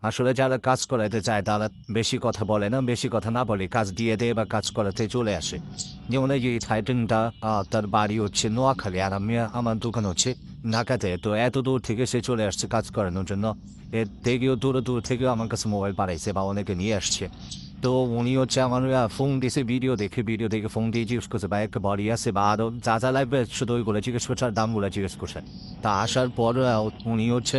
আসলে যারা কাজ করাতে চায় তারা বেশি কথা বলে না, বেশি কথা না বলে কাজ দিয়ে দেয় বা কাজ করাতে চলে আসে। যেমন এই যে টাইটানটা তার বাড়ি হচ্ছে নোয়াখালী আর আমার দোকান হচ্ছে ঢাকাতে। তো এত দূর থেকে সে চলে আসছে কাজ করানোর জন্য। এর থেকেও দূর থেকেও আমার কাছে মোবাইল পাঠাইছে বা অনেকে নিয়ে আসছে। তো উনি হচ্ছে আমার ফোন দিয়েছে ভিডিও দেখে ফোন দিয়ে জিজ্ঞেস করছে ভাই একটা বাড়ি আছে বা আরও যা লাগবে শুধু ওইগুলো জিজ্ঞেস করছে আর দামগুলো জিজ্ঞেস করছে। তা আসার পর উনি হচ্ছে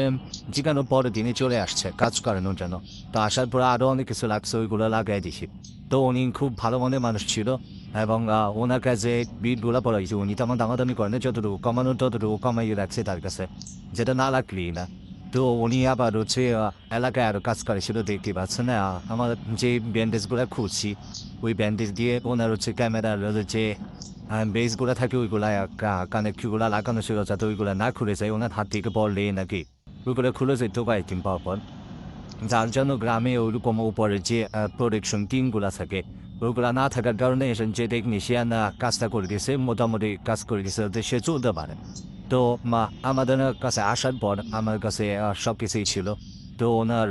জিজ্ঞানোর পরে দিনে চলে আসছে কাজ করানোর জন্য। তো আসার পর আরও অনেক কিছু লাগছে ওইগুলো লাগাই দিছি। তো উনি খুব ভালো মনের মানুষ ছিল এবং ওনার কাছে বিলগুলো পড়াইছে উনি তেমন দামাদামি করেন না, যতটুকু কমানোর ততটুকু কমাইয়ে রাখছে তার কাছে, যেটা না লাগলেই না। তো উনি আবার হচ্ছে এলাকায় আরও কাজ করেছিল দেখতে পাচ্ছেন। আমার যে ব্যান্ডেজগুলো খুঁজছি ওই ব্যান্ডেজ দিয়ে ওনার হচ্ছে ক্যামেরার যে বেসগুলো থাকে ওইগুলা কানেক্টগুলো লাগানো ছিল যাতে ওইগুলো না খুলে যায়, ওনার হাত থেকে পড়লে নাকি ওইগুলো খুলে যেত কয়েকদিন পর পর। যার জন্য গ্রামে ওইরকম উপরে যে প্রোটেকশন টিমগুলো থাকে ওইগুলো না থাকার কারণে যে টেকনিশিয়ান কাজটা করে দিয়েছে মোটামুটি কাজ করে দিয়েছে যাতে সে চলতে পারে। তো আমাদের কাছে আসার পর আমার কাছে সব কিছুই ছিল। তো ওনার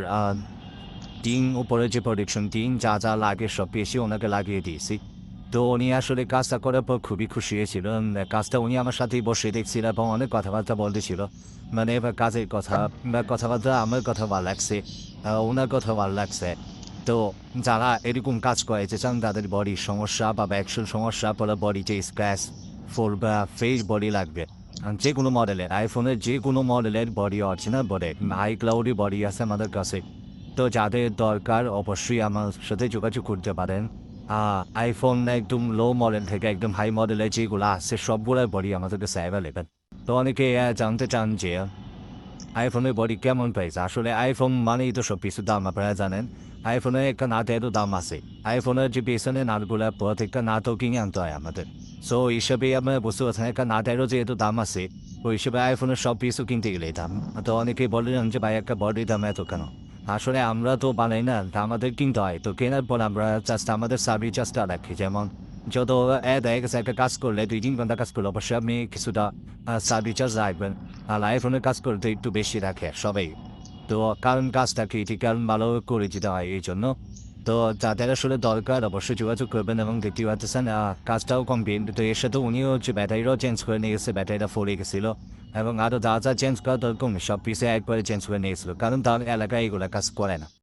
টিন উপরে যে প্রোটেকশন টিন যা লাগে সব পেয়েছি ওনাকে লাগিয়ে দিয়েছি। তো উনি আসলে কাজটা করার পর খুবই খুশি হয়েছিল। কাজটা উনি আমার সাথেই বসে দেখছিল এবং অনেক কথাবার্তা বলতেছিল। মানে এবার কাজের কথা বা কথাবার্তা আমার কথা ভালো লাগছে, ওনার কথা ভালো লাগছে। তো যারা এরকম কাজ করাইতে চান তাদের বডির সমস্যা বা ব্যাকসুল সমস্যা পরে বডিতে স্ক্র্যাচ ফোর বা ফেস বডি লাগবে যে কোনো মডেলের আইফোনের যে কোনো মডেলের বডি অরিজিনাল বডি হাই ক্লাউডি বডি আছে আমাদের কাছে। তো যাদের দরকার অবশ্যই আমার সাথে যোগাযোগ করতে পারেন। আইফোন একদম লো মডেল থেকে একদম হাই মডেলের যেগুলো আছে সবগুলোর বডি আমাদের কাছে অ্যাভেলেবেল। তো অনেকে জানতে চান যে আইফোনের বডি কেমন প্রাইস। আসলে আইফোন মানেই তো সব কিছু দাম আপনারা জানেন। আইফোনের একটা নাটেরও দাম আছে। আইফোনের যে পেছনে নাটগুলো প্রত্যেকটা নাটও কিনে আনতে হয় আমাদের। সো হিসাবে আপনারা বুঝতে পারছেন একটা নাটেরও যেহেতু দাম আছে ওই হিসেবে আইফোনের সব কিছু কিনতে গেলেই দাম। তো অনেকেই বললেন যে ভাই একটা বডির দাম এত কেন। আসলে আমরা তো বানাই না, তা আমাদের কিনতে হয়। তো কেনার পর আমরা জাস্ট আমাদের সার্ভিস চার্জটা রাখি। যেমন যত দেখা গেছে একটা কাজ করলে 2-3 ঘন্টা কাজ করলে অবশ্যই আপনি কিছুটা সার্ভিস চার্জ রাখবেন। আর আইফোনের কাজ করতে একটু বেশি রাখে সবাই। তো কারণ কাজটা ক্রিটিক্যাল ভালো করে দিতে হয় এই জন্য। তো যাদের আসলে দরকার অবশ্যই যোগাযোগ করবেন এবং দেখতে পাচ্ছেন কাজটাও কমপ্লিট। তো এর সাথে উনিও হচ্ছে ব্যাটারিটাও চেঞ্জ করে নিয়ে গেছে, ব্যাটারিটা ফুরে গেছিলো এবং আরও যা চেঞ্জ করা দরকার সব পিসে একবারে চেঞ্জ করে নিয়েছিল, কারণ তার এলাকায় এগুলো কাজ করে না।